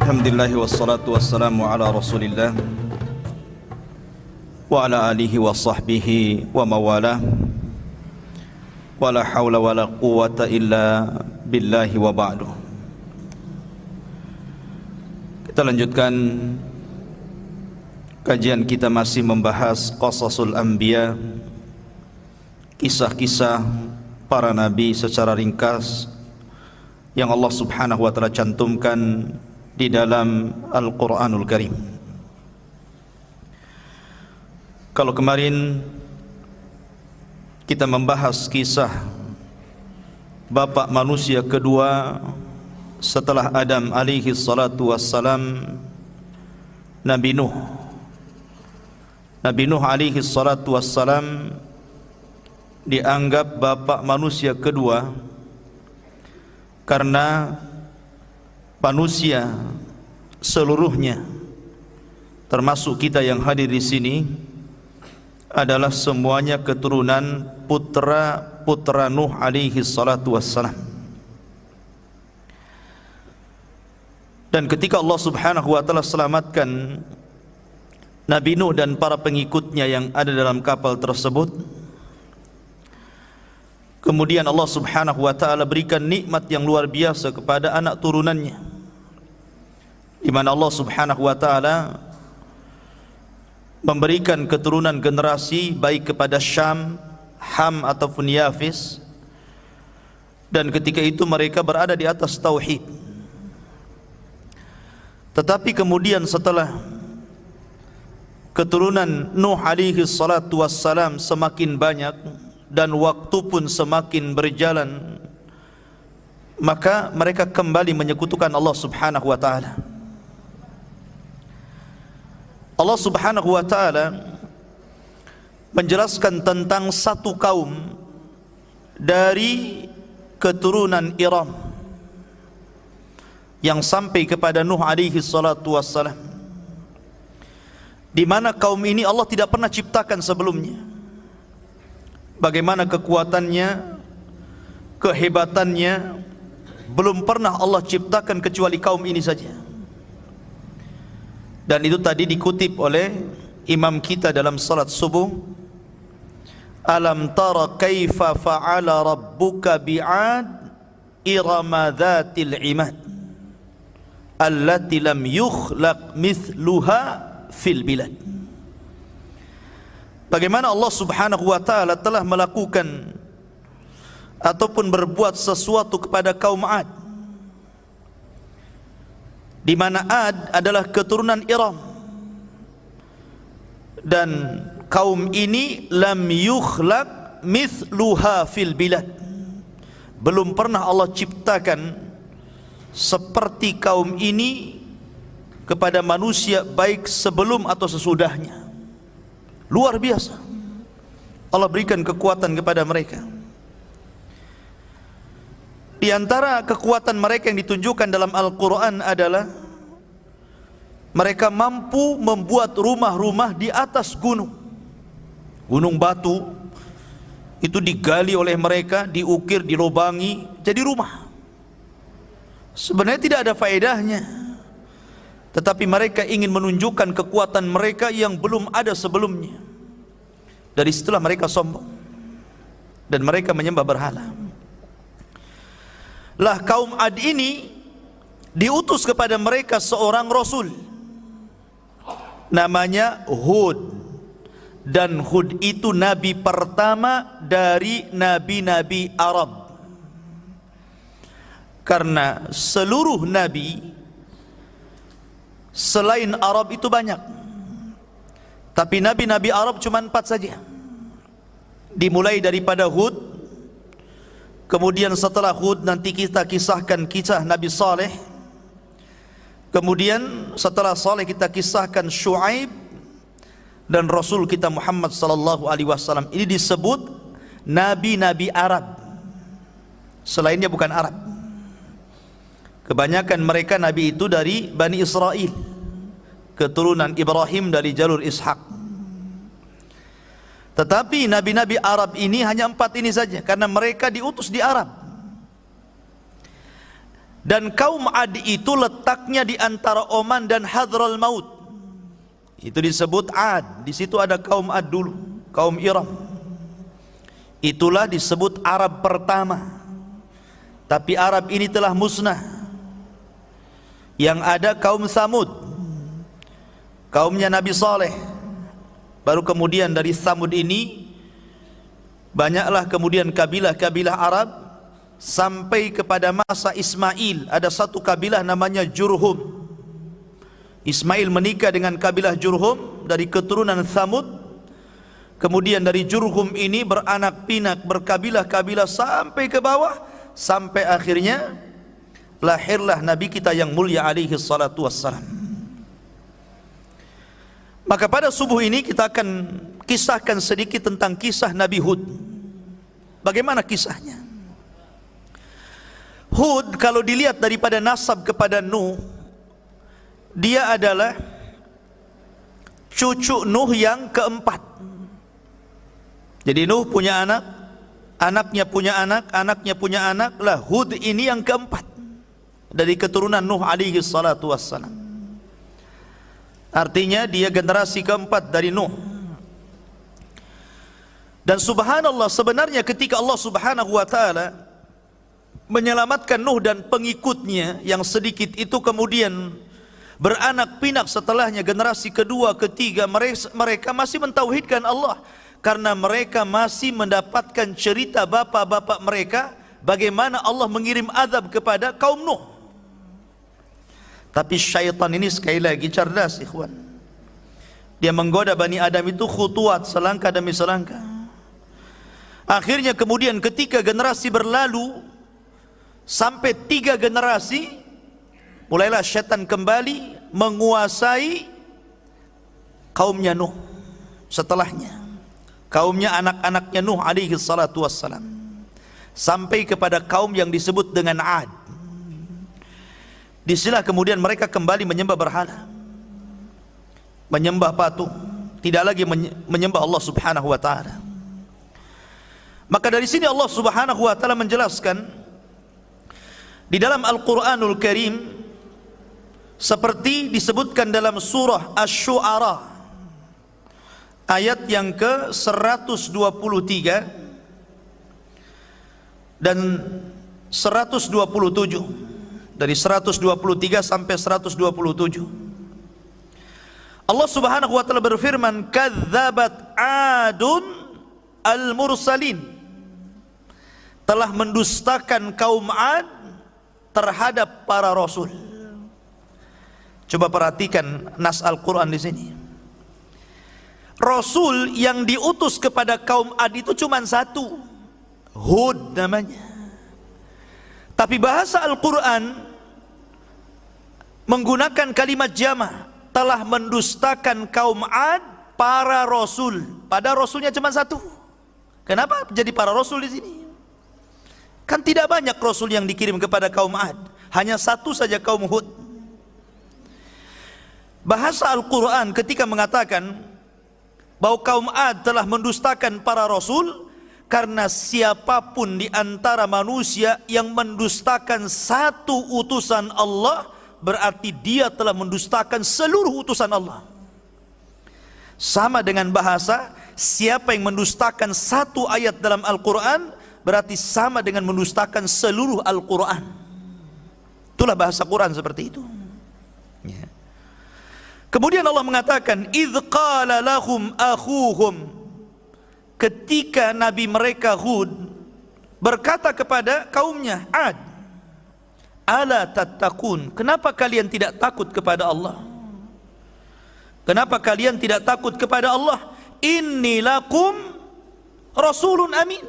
Alhamdulillah wassalatu wassalamu ala Rasulillah wa ala alihi wa sahbihi wa mawalah. Wala hawla wala quwwata illa billahi wa ba'du. Kita lanjutkan kajian kita, masih membahas qasasul anbiya, kisah-kisah para nabi secara ringkas yang Allah Subhanahu wa taala cantumkan di dalam Al-Quranul Karim. Kalau kemarin kita membahas kisah bapak manusia kedua setelah Adam alaihi salatu wassalam, Nabi Nuh. Nabi Nuh alaihi salatu wassalam dianggap bapak manusia kedua karena manusia seluruhnya, termasuk kita yang hadir di sini, adalah semuanya keturunan putra Nuh alaihi salatu wassalam. Dan ketika Allah Subhanahu wa taala selamatkan Nabi Nuh dan para pengikutnya yang ada dalam kapal tersebut, kemudian Allah Subhanahu wa taala berikan nikmat yang luar biasa kepada anak turunannya, di mana Allah Subhanahu wa taala memberikan keturunan generasi baik kepada Syam, Ham ataupun Yafis, dan ketika itu mereka berada di atas tauhid. Tetapi kemudian setelah keturunan Nuh alaihi salatu wassalam semakin banyak dan waktu pun semakin berjalan, maka mereka kembali menyekutukan Allah Subhanahu wa taala. Allah Subhanahu wa taala menjelaskan tentang satu kaum dari keturunan Iram yang sampai kepada Nuh alaihi salatu wassalam, di mana kaum ini Allah tidak pernah ciptakan sebelumnya. Bagaimana kekuatannya, kehebatannya, belum pernah Allah ciptakan kecuali kaum ini saja. Dan itu tadi dikutip oleh imam kita dalam salat subuh, alam tara kaifa fa'ala rabbuka bi'ad irama dhatil imad allati lam yukhlaq mithluha fil bilad. Bagaimana Allah Subhanahu wa taala telah melakukan ataupun berbuat sesuatu kepada kaum Ad, di mana Ad adalah keturunan Iram, dan kaum ini lam yukhlaq mithluha fil bilad, belum pernah Allah ciptakan seperti kaum ini kepada manusia baik sebelum atau sesudahnya. Luar biasa Allah berikan kekuatan kepada mereka. Di antara kekuatan mereka yang ditunjukkan dalam Al-Quran adalah mereka mampu membuat rumah-rumah di atas gunung. Gunung batu itu digali oleh mereka, diukir, dilobangi, jadi rumah. Sebenarnya tidak ada faedahnya, tetapi mereka ingin menunjukkan kekuatan mereka yang belum ada sebelumnya. Dari situlah mereka sombong dan mereka menyembah berhala. Lah kaum Ad ini diutus kepada mereka seorang rasul namanya Hud, dan Hud itu nabi pertama dari nabi-nabi Arab. Karena seluruh nabi selain Arab itu banyak, tapi nabi-nabi Arab cuma 4 saja. Dimulai daripada Hud, kemudian setelah Hud nanti kita kisahkan kisah Nabi Saleh, kemudian setelah Saleh kita kisahkan Syuaib, dan Rasul kita Muhammad sallallahu alaihi wasallam. Ini disebut nabi-nabi Arab, selainnya bukan Arab. Kebanyakan mereka nabi itu dari Bani Israel, keturunan Ibrahim dari jalur Ishak. Tetapi nabi-nabi Arab ini hanya 4 ini saja, karena mereka diutus di Arab. Dan kaum Ad itu letaknya di antara Oman dan Hadral Maut. Itu disebut Ad. Di situ ada kaum Ad dulu, kaum Iram. Itulah disebut Arab pertama. Tapi Arab ini telah musnah. Yang ada kaum Samud, kaumnya Nabi Saleh. Baru kemudian dari Samud ini banyaklah kemudian kabilah-kabilah Arab, sampai kepada masa Ismail ada satu kabilah namanya Jurhum. Ismail menikah dengan kabilah Jurhum dari keturunan Samud. Kemudian dari Jurhum ini beranak pinak, berkabilah-kabilah sampai ke bawah, sampai akhirnya lahirlah Nabi kita yang mulia alaihi salatu wassalam. Maka pada subuh ini kita akan kisahkan sedikit tentang kisah Nabi Hud. Bagaimana kisahnya? Hud kalau dilihat daripada nasab kepada Nuh, dia adalah cucu Nuh yang keempat. Jadi Nuh punya anak, anaknya punya anak, anaknya punya anak, lah Hud ini yang keempat dari keturunan Nuh alaihi salatu wassalam. Artinya dia generasi keempat dari Nuh. Dan subhanallah, sebenarnya ketika Allah subhanahu wa ta'ala menyelamatkan Nuh dan pengikutnya yang sedikit itu kemudian beranak pinak setelahnya, generasi kedua, ketiga, mereka masih mentauhidkan Allah, karena mereka masih mendapatkan cerita bapak-bapak mereka bagaimana Allah mengirim azab kepada kaum Nuh. Tapi syaitan ini sekali lagi cerdas, ikhwan. Dia menggoda Bani Adam itu khutuat, selangkah demi selangkah. Akhirnya kemudian ketika generasi berlalu sampai 3 generasi, mulailah syaitan kembali menguasai kaumnya Nuh. Setelahnya kaumnya anak-anaknya Nuh alaihi salatu wassalam, sampai kepada kaum yang disebut dengan Ad. Disinilah kemudian mereka kembali menyembah berhala, menyembah patung, tidak lagi menyembah Allah subhanahu wa ta'ala. Maka dari sini Allah subhanahu wa ta'ala menjelaskan di dalam Al-Quranul Karim, seperti disebutkan dalam surah Asy-Syu'ara ayat yang ke-123 dan 127, dari 123 sampai 127. Allah subhanahu wa ta'ala berfirman, kadzabat adun al-mursalin, telah mendustakan kaum Ad terhadap para rasul. Coba perhatikan nas Al-Quran di sini. Rasul yang diutus kepada kaum Ad itu cuma satu, Hud namanya. Tapi bahasa Al-Quran menggunakan kalimat jama', telah mendustakan kaum Ad para rasul. Pada rasulnya cuma satu. Kenapa jadi para rasul di sini? Kan tidak banyak rasul yang dikirim kepada kaum Ad, hanya satu saja, kaum Hud. Bahasa Al-Quran ketika mengatakan bahwa kaum Ad telah mendustakan para rasul, karena siapapun di antara manusia yang mendustakan satu utusan Allah, berarti dia telah mendustakan seluruh utusan Allah. Sama dengan bahasa, siapa yang mendustakan satu ayat dalam Al-Quran, berarti sama dengan mendustakan seluruh Al-Quran. Itulah bahasa Quran seperti itu. Ya. Kemudian Allah mengatakan, idz qala lahum akhuhum, ketika nabi mereka Hud berkata kepada kaumnya Ad, ala tattaqun, kenapa kalian tidak takut kepada Allah? Kenapa kalian tidak takut kepada Allah? Inni lakum rasulun amin,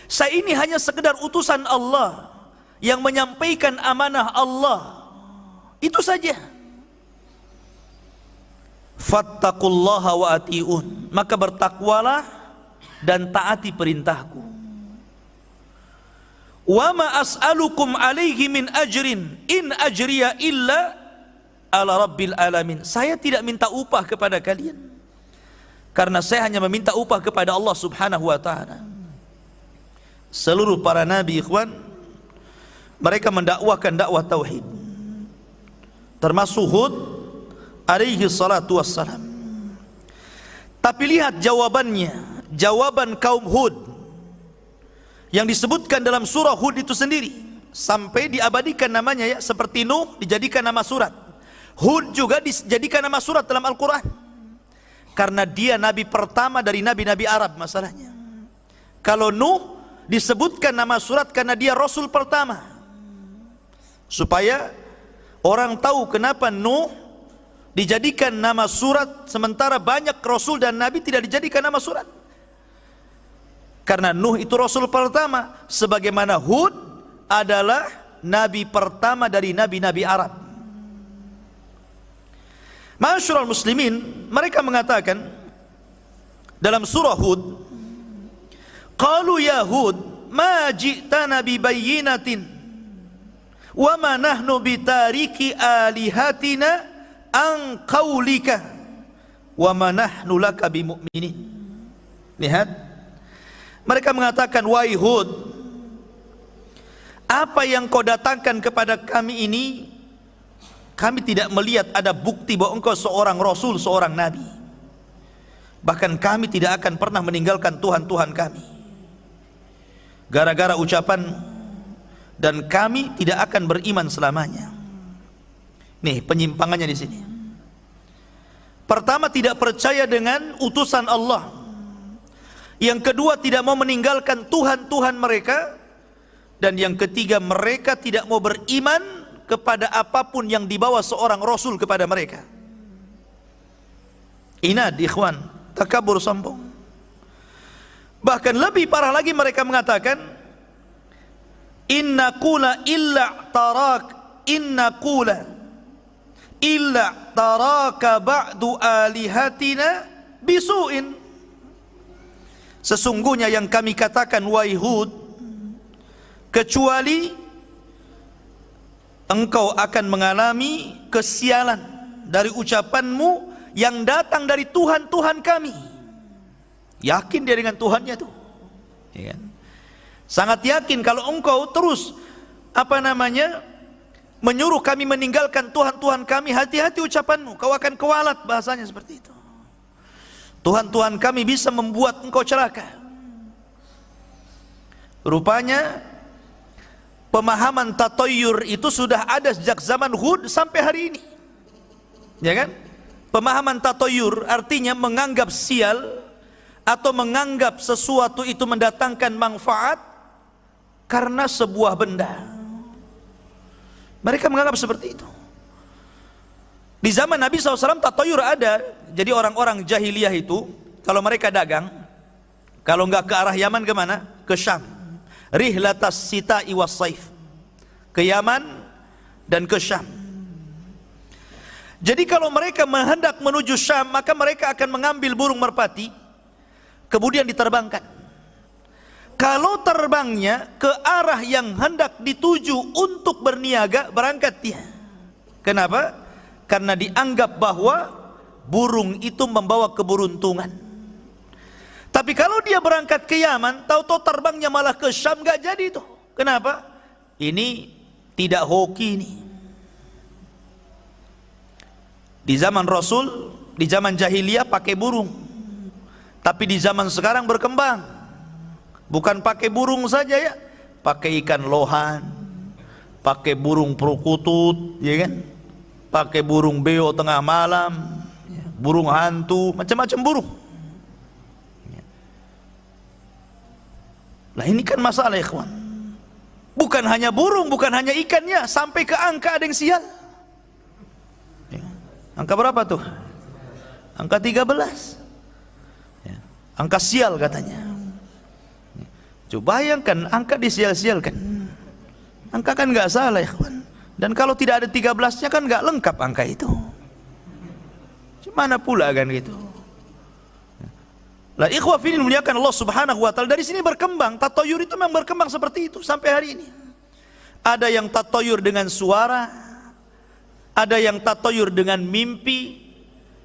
saya ini hanya sekedar utusan Allah yang menyampaikan amanah Allah, itu saja. Fattaqullaha wa ati'un, maka bertakwalah dan taati perintahku. Wa ma as'alukum alaihi min ajrin in ajriya illa ala rabbil alamin, saya tidak minta upah kepada kalian, karena saya hanya meminta upah kepada Allah subhanahu wa ta'ala. Seluruh para nabi, ikhwan, mereka mendakwakan dakwah tauhid, termasuk Hud alaihi salatu wassalam. Tapi lihat jawabannya, jawaban kaum Hud yang disebutkan dalam surah Hud itu sendiri, sampai diabadikan namanya ya, seperti Nuh dijadikan nama surat, Hud juga dijadikan nama surat dalam Al-Quran, karena dia nabi pertama dari nabi-nabi Arab. Masalahnya kalau Nuh disebutkan nama surat karena dia rasul pertama, supaya orang tahu kenapa Nuh dijadikan nama surat sementara banyak rasul dan nabi tidak dijadikan nama surat. Karena Nuh itu rasul pertama, sebagaimana Hud adalah nabi pertama dari nabi-nabi Arab. Ma'asyiral muslimin, mereka mengatakan dalam surah Hud, qalu ya Hud ma ji'tana bi bayyinatin wa ma nahnu bitariki alihatina an qaulika wa ma nahnu laka bimu'minin. Lihat, mereka mengatakan, wahai Hud, apa yang kau datangkan kepada kami ini, kami tidak melihat ada bukti bahwa engkau seorang rasul, seorang nabi. Bahkan kami tidak akan pernah meninggalkan Tuhan-Tuhan kami gara-gara ucapan, dan kami tidak akan beriman selamanya. Nih penyimpangannya di sini. Pertama, tidak percaya dengan utusan Allah. Yang kedua, tidak mau meninggalkan Tuhan-Tuhan mereka. Dan yang ketiga, mereka tidak mau beriman kepada apapun yang dibawa seorang rasul kepada mereka. Inad, ikhwan, takabur, sombong. Bahkan lebih parah lagi, mereka mengatakan, inna qula illa taraka ba'du alihatina bisu'in. Sesungguhnya yang kami katakan, wahai Hud, kecuali engkau akan mengalami kesialan dari ucapanmu yang datang dari Tuhan-Tuhan kami. Yakin dia dengan Tuhannya tuh, ya kan? Sangat yakin kalau engkau terus menyuruh kami meninggalkan Tuhan-Tuhan kami, hati-hati ucapanmu, kau akan kewalat, bahasanya seperti itu. Tuhan-Tuhan kami bisa membuat engkau celaka. Rupanya pemahaman tatoyur itu sudah ada sejak zaman Hud sampai hari ini, ya kan? Pemahaman tatoyur artinya menganggap sial atau menganggap sesuatu itu mendatangkan manfaat karena sebuah benda. Mereka menganggap seperti itu. Di zaman Nabi SAW tatoyur ada. Jadi orang-orang jahiliyah itu kalau mereka dagang, kalau nggak ke arah Yaman kemana? Ke Syam. Rihlatas sita'i was saif, ke Yaman dan ke Syam. Jadi kalau mereka hendak menuju Syam, maka mereka akan mengambil burung merpati, kemudian diterbangkan. Kalau terbangnya ke arah yang hendak dituju untuk berniaga, berangkat dia. Kenapa? Karena dianggap bahwa burung itu membawa keberuntungan. Tapi kalau dia berangkat ke Yaman, tahu-tahu terbangnya malah ke Syam, gak jadi itu. Kenapa? Ini tidak hoki ini. Di zaman Rasul, di zaman jahiliyah pakai burung. Tapi di zaman sekarang berkembang. Bukan pakai burung saja ya, pakai ikan lohan, pakai burung perkutut, ya kan? Pakai burung beo tengah malam, burung hantu, macam-macam burung. Nah ini kan masalah, ikhwan. Bukan hanya burung, bukan hanya ikannya, sampai ke angka ada yang sial. Ya. Angka berapa tuh? Angka 13. Ya. Angka sial katanya. Ya. Coba bayangkan angka disial-sialkan. Angka kan nggak salah, ikhwan. Dan kalau tidak ada 13-nya kan nggak lengkap angka itu. Gimana pula kan gitu? Lah ikhwah fillah muliakan Allah Subhanahu wa taala, dari sini berkembang tatoyur itu, memang berkembang seperti itu sampai hari ini. Ada yang tatoyur dengan suara, ada yang tatoyur dengan mimpi,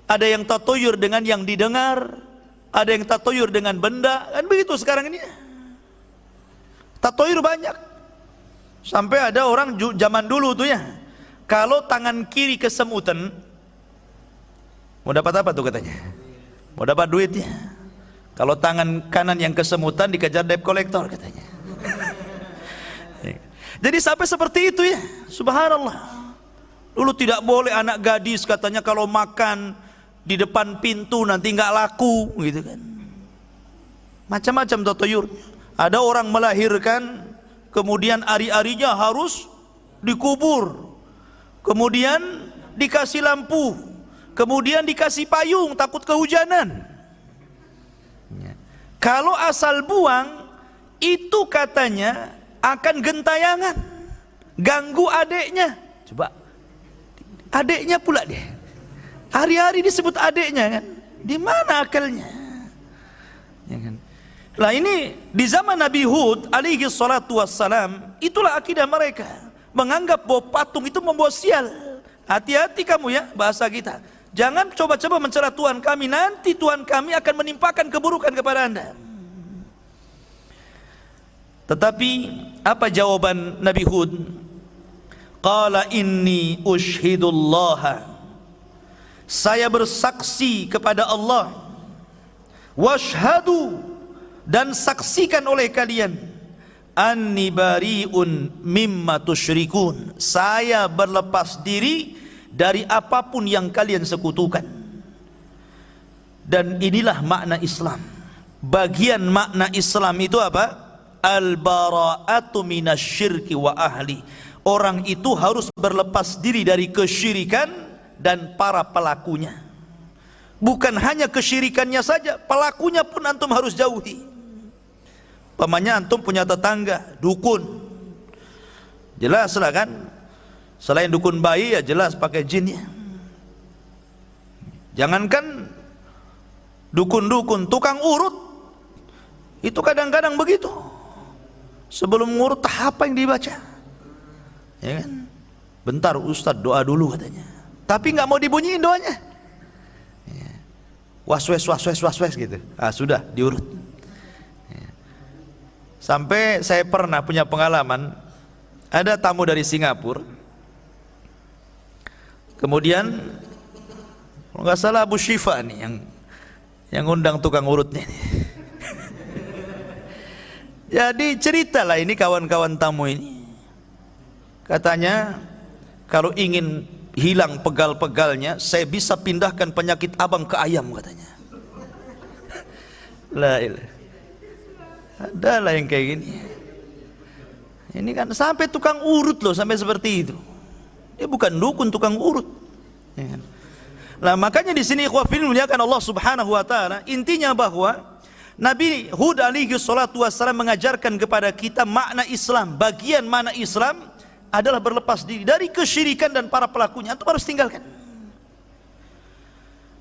ada yang tatoyur dengan yang didengar, ada yang tatoyur dengan benda, kan begitu sekarang ini. Tatoyur banyak. Sampai ada orang zaman dulu tuh ya, kalau tangan kiri kesemutan, mau dapat apa tuh katanya? Mau dapat duitnya. Kalau tangan kanan yang kesemutan dikejar debt collector katanya. Jadi sampai seperti itu ya, subhanallah. Dulu tidak boleh anak gadis katanya kalau makan di depan pintu nanti nggak laku gitu kan. Macam-macam totoyur. Ada orang melahirkan kemudian ari-arinya harus dikubur, kemudian dikasih lampu, kemudian dikasih payung takut kehujanan. Kalau asal buang itu katanya akan gentayangan, ganggu adeknya. Coba, adeknya pula dia, hari-hari disebut adeknya kan, di mana akalnya? Ya kan? Lah ini di zaman Nabi Hud alaihi salatu wassalam, itulah akidah mereka, menganggap bahwa patung itu membawa sial. Hati-hati kamu ya, bahasa kita. Jangan coba-coba mencela Tuhan kami, nanti Tuhan kami akan menimpakan keburukan kepada anda. Tetapi apa jawaban Nabi Hud? Qala inni ushhidullaha, saya bersaksi kepada Allah, washhadu, dan saksikan oleh kalian, anni bari'un mimma tusyrikun, saya berlepas diri dari apapun yang kalian sekutukan. Dan inilah makna Islam. Bagian makna Islam itu apa? Al-bara'atu minasyirki wa ahli. Orang itu harus berlepas diri dari kesyirikan dan para pelakunya. Bukan hanya kesyirikannya saja, pelakunya pun antum harus jauhi. Pamannya antum punya tetangga dukun, jelas lah kan. Selain dukun bayi ya jelas pakai jinnya. Jangankan dukun-dukun, tukang urut itu kadang-kadang begitu. Sebelum ngurut apa yang dibaca, ya kan? Bentar Ustadz doa dulu katanya, tapi nggak mau dibunyiin doanya. Was-was gitu. Ah sudah diurut. Sampai saya pernah punya pengalaman, ada tamu dari Singapura. Kemudian kalau nggak salah Abu Syifa nih yang undang tukang urutnya nih. Jadi ceritalah ini kawan-kawan tamu ini. Katanya kalau ingin hilang pegal-pegalnya, saya bisa pindahkan penyakit abang ke ayam katanya. La ilah. Adalah yang kayak gini. Ini kan sampai tukang urut loh, sampai seperti itu. Dia bukan dukun, tukang urut. Ya kan? Nah, makanya di sini ikhwafil muliakan Allah Subhanahu wa taala, intinya bahwa Nabi Hud alaihi salatu wassalam mengajarkan kepada kita makna Islam. Bagian makna Islam adalah berlepas diri dari kesyirikan dan para pelakunya. Antum harus tinggalkan.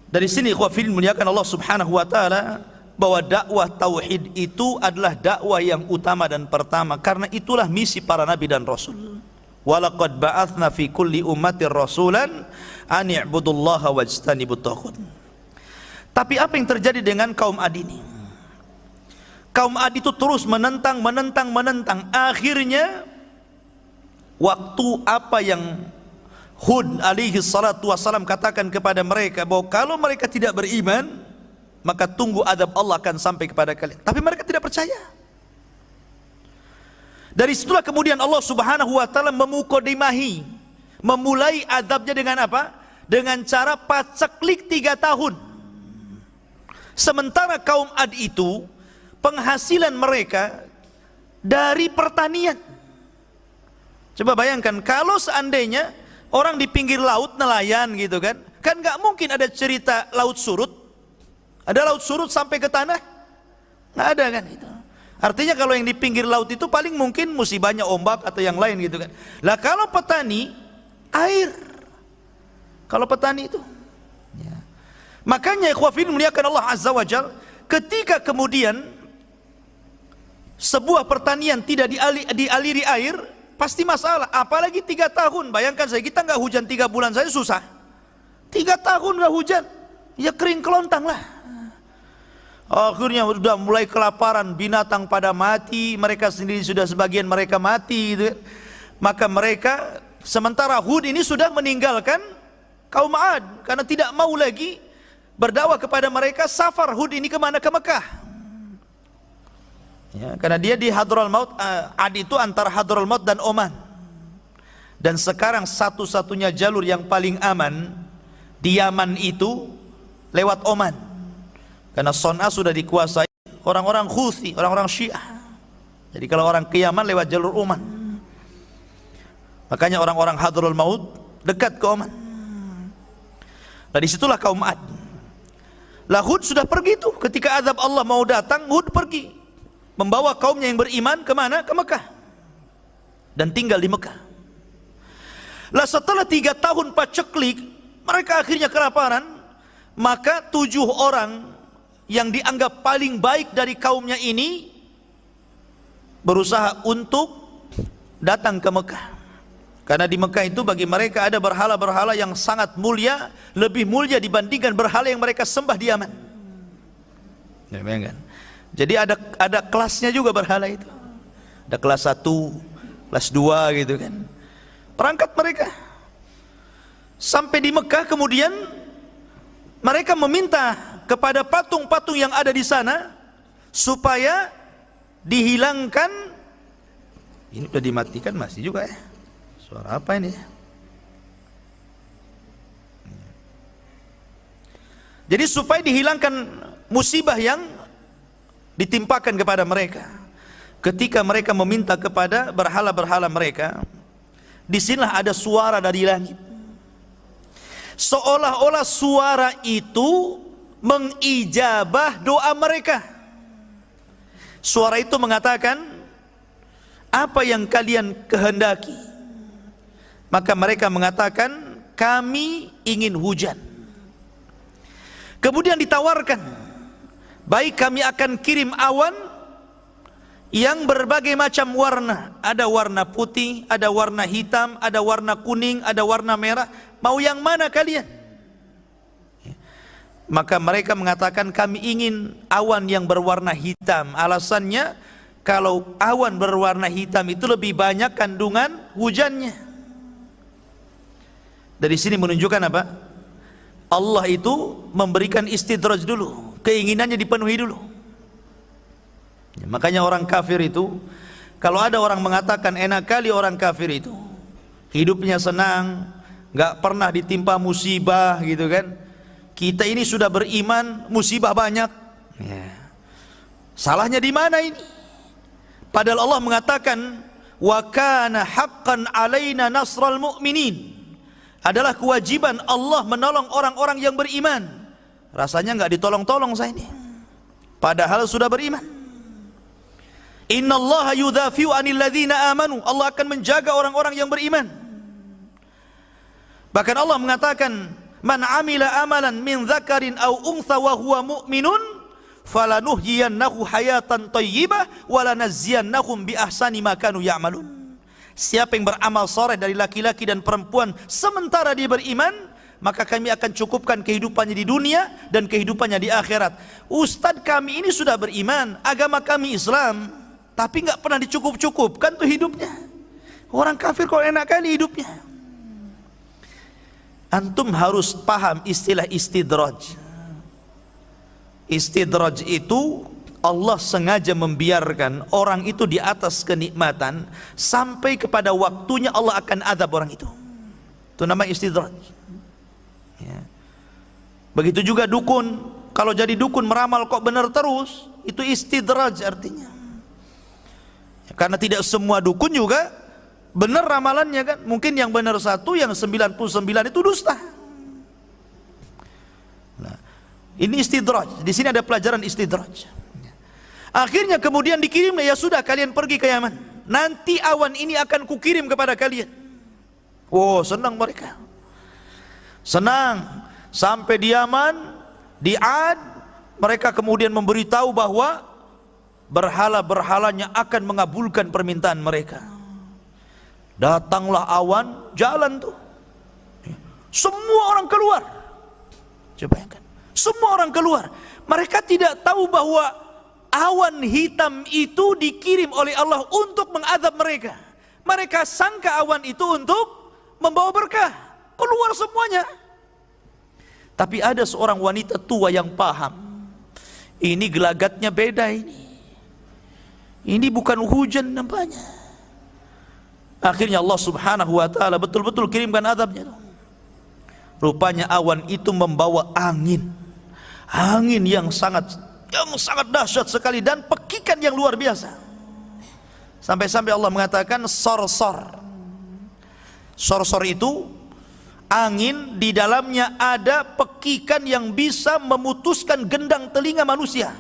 Dari sini ikhwafil muliakan Allah Subhanahu wa taala, bahwa dakwah tauhid itu adalah dakwah yang utama dan pertama, karena itulah misi para nabi dan rasul. Walaqad ba'atsna fi kulli ummatin rasulan an i'budullaha wajtanibut taghut. Tapi apa yang terjadi dengan kaum Ad ini? Kaum Ad itu terus menentang. Akhirnya waktu apa yang Hud alaihi salatu wassalam katakan kepada mereka, bahwa kalau mereka tidak beriman, maka tunggu adab Allah akan sampai kepada kalian. Tapi mereka tidak percaya. Dari situlah kemudian Allah Subhanahu wa taala memukodimahi, memulai adabnya dengan apa? Dengan cara paceklik 3 tahun. Sementara kaum Ad itu penghasilan mereka dari pertanian. Coba bayangkan kalau seandainya orang di pinggir laut nelayan gitu kan nggak mungkin ada cerita laut surut. Ada laut surut sampai ke tanah? Nggak ada kan itu. Artinya kalau yang di pinggir laut itu paling mungkin musibahnya ombak atau yang lain gitu kan. Lah kalau petani, air. Kalau petani itu. Ya. Makanya ikhwafin muliakan Allah Azza wa Jal, ketika kemudian sebuah pertanian tidak dialiri air, pasti masalah. Apalagi 3 tahun. Bayangkan saya, kita nggak hujan 3 bulan saja susah. 3 tahun nggak hujan, ya kering kelontang lah. Akhirnya sudah mulai kelaparan, binatang pada mati, mereka sendiri sudah sebagian mereka mati gitu. Maka mereka, sementara Hud ini sudah meninggalkan kaum Ad karena tidak mau lagi berdakwah kepada mereka. Safar Hud ini kemana? Ke Mekah. Ya, karena dia di Hadramaut. Ad itu antara Hadramaut dan Oman. Dan sekarang satu-satunya jalur yang paling aman di Yaman itu lewat Oman. Karena Son'a sudah dikuasai orang-orang Houthi, orang-orang Syiah. Jadi kalau orang ke Yaman lewat jalur Oman. Makanya orang-orang Hadramaut dekat ke Oman. Nah disitulah kaum Ad. Lah Hud sudah pergi tuh, ketika azab Allah mau datang, Hud pergi membawa kaumnya yang beriman kemana? Ke Mekah. Dan tinggal di Mekah. Lah setelah 3 tahun paceklik, mereka akhirnya kelaparan. Maka 7 orang yang dianggap paling baik dari kaumnya ini berusaha untuk datang ke Mekah. Karena di Mekah itu bagi mereka ada berhala-berhala yang sangat mulia, lebih mulia dibandingkan berhala yang mereka sembah di Yaman. Jadi ada kelasnya juga berhala itu. Ada kelas 1, kelas 2 gitu kan. Perangkat mereka. Sampai di Mekah kemudian mereka meminta kepada patung-patung yang ada di sana supaya dihilangkan. Ini sudah dimatikan masih juga ya. Suara apa ini? Jadi supaya dihilangkan musibah yang ditimpakan kepada mereka. Ketika mereka meminta kepada berhala-berhala mereka, disinilah ada suara dari langit. Seolah-olah suara itu mengijabah doa mereka. Suara itu mengatakan, apa yang kalian kehendaki? Maka mereka mengatakan, kami ingin hujan. Kemudian ditawarkan, baik kami akan kirim awan yang berbagai macam warna. Ada warna putih, ada warna hitam, ada warna kuning, ada warna merah. Mau yang mana kalian? Maka mereka mengatakan, kami ingin awan yang berwarna hitam. Alasannya, kalau awan berwarna hitam itu lebih banyak kandungan hujannya. Dari sini menunjukkan apa? Allah itu memberikan istidraj dulu, keinginannya dipenuhi dulu. Ya, makanya orang kafir itu, kalau ada orang mengatakan enak kali orang kafir itu, hidupnya senang, nggak pernah ditimpa musibah gitu kan. Kita ini sudah beriman, musibah banyak. Ya. Salahnya di mana ini? Padahal Allah mengatakan, wa kana haqqan alaina nasral mu'minin. Adalah kewajiban Allah menolong orang-orang yang beriman. Rasanya nggak ditolong-tolong saya ini. Padahal sudah beriman. Innallaha yudhafi'u 'anil ladzina amanu. Allah akan menjaga orang-orang yang beriman. Bahkan Allah mengatakan, man 'amila amalan min dzakarin aw untha wa huwa mu'minun falanuhyiyannahu hayatan thayyibah wa lanajziyannahum bi ahsani ma kanu ya'malun. Siapa yang beramal saleh dari laki-laki dan perempuan sementara dia beriman, maka kami akan cukupkan kehidupannya di dunia dan kehidupannya di akhirat. Ustadz kami ini sudah beriman, agama kami Islam, tapi nggak pernah dicukup-cukupkan tuh hidupnya. Orang kafir kok enak kali hidupnya. Antum harus paham istilah istidraj. Istidraj itu Allah sengaja membiarkan orang itu di atas kenikmatan sampai kepada waktunya Allah akan azab orang itu. Itu namanya istidraj. Ya. Begitu juga dukun, kalau jadi dukun meramal kok benar terus, itu istidraj artinya. Ya, karena tidak semua dukun juga benar ramalannya kan. Mungkin yang benar 1, yang 99 itu dusta. Nah, ini istidraj. Di sini ada pelajaran istidraj. Akhirnya kemudian dikirim, ya sudah kalian pergi ke Yaman. Nanti awan ini akan kukirim kepada kalian. Oh, senang mereka. Senang. Sampai di Yaman, di Ad, mereka kemudian memberitahu bahwa berhala-berhalanya akan mengabulkan permintaan mereka. Datanglah awan, jalan tuh. Semua orang keluar. Coba bayangkan. Semua orang keluar. Mereka tidak tahu bahwa awan hitam itu dikirim oleh Allah untuk mengazab mereka. Mereka sangka awan itu untuk membawa berkah, keluar semuanya. Tapi ada seorang wanita tua yang paham, ini gelagatnya beda ini. Ini bukan hujan nampaknya. Akhirnya Allah Subhanahu wa taala betul-betul kirimkan azabnya. Rupanya awan itu membawa angin. Angin yang sangat dahsyat sekali dan pekikan yang luar biasa. Sampai-sampai Allah mengatakan sorsor. Sorsor itu angin di dalamnya ada pekikan yang bisa memutuskan gendang telinga manusia.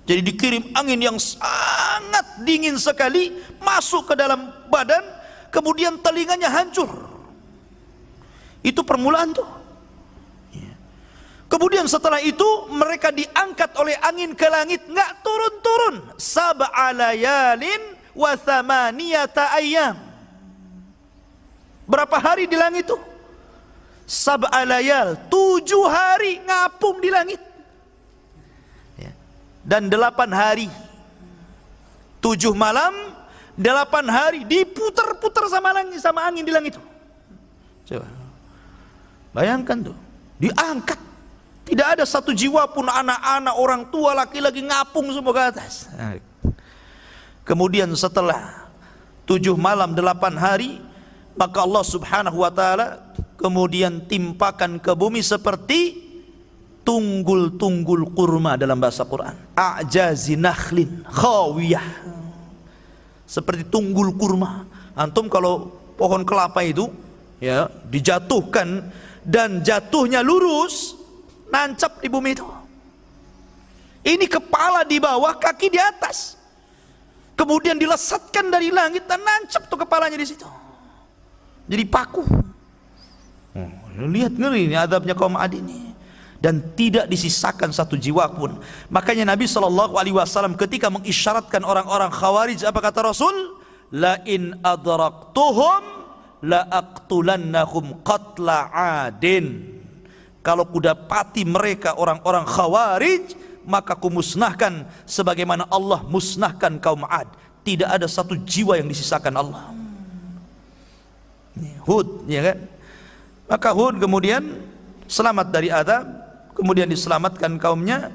Jadi dikirim angin yang sangat dingin sekali masuk ke dalam badan, kemudian telinganya hancur. Itu permulaan tuh. Kemudian setelah itu mereka diangkat oleh angin ke langit, nggak turun-turun. Sab'a layalin wa thamaniyata ayyam. Berapa hari di langit itu? Sab'a layal, 7 hari ngapung di langit. Dan 8 hari, 7 malam, 8 hari diputar-putar sama angin di langit itu. Coba bayangkan tuh, diangkat. Tidak ada satu jiwa pun, anak-anak, orang tua, laki-laki ngapung semua ke atas. Kemudian setelah 7 malam 8 hari, maka Allah Subhanahu wa taala kemudian timpakan ke bumi seperti tunggul-tunggul kurma dalam bahasa Quran. A'jazi nakhlin khawiyah. Seperti tunggul kurma. Antum kalau pohon kelapa itu ya dijatuhkan dan jatuhnya lurus, nancap di bumi itu. Ini kepala di bawah, kaki di atas. Kemudian dilesatkan dari langit dan nancap tuh kepalanya di situ. Jadi paku. Lihat ngeri ini azabnya kaum Ad ini. Dan tidak disisakan satu jiwa pun. Makanya Nabi SAW ketika mengisyaratkan orang-orang Khawarij, apa kata Rasul? La in adraktuhum la aqtulannahum qatla adin. Kalau kudapati mereka orang-orang Khawarij, maka kumusnahkan sebagaimana Allah musnahkan kaum Ad. Tidak ada satu jiwa yang disisakan Allah. Hud, ya kan? Maka Hud kemudian selamat dari azab, kemudian diselamatkan kaumnya,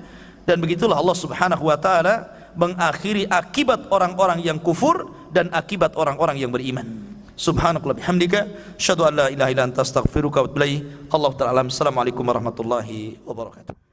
dan begitulah Allah Subhanahu wa taala mengakhiri akibat orang-orang yang kufur dan akibat orang-orang yang beriman. Subhanakallah bihamdika, asyhadu an la ilaha illa anta, astaghfiruka wa atubu ilaik. Allahu ta'ala. Assalamualaikum warahmatullahi wabarakatuh.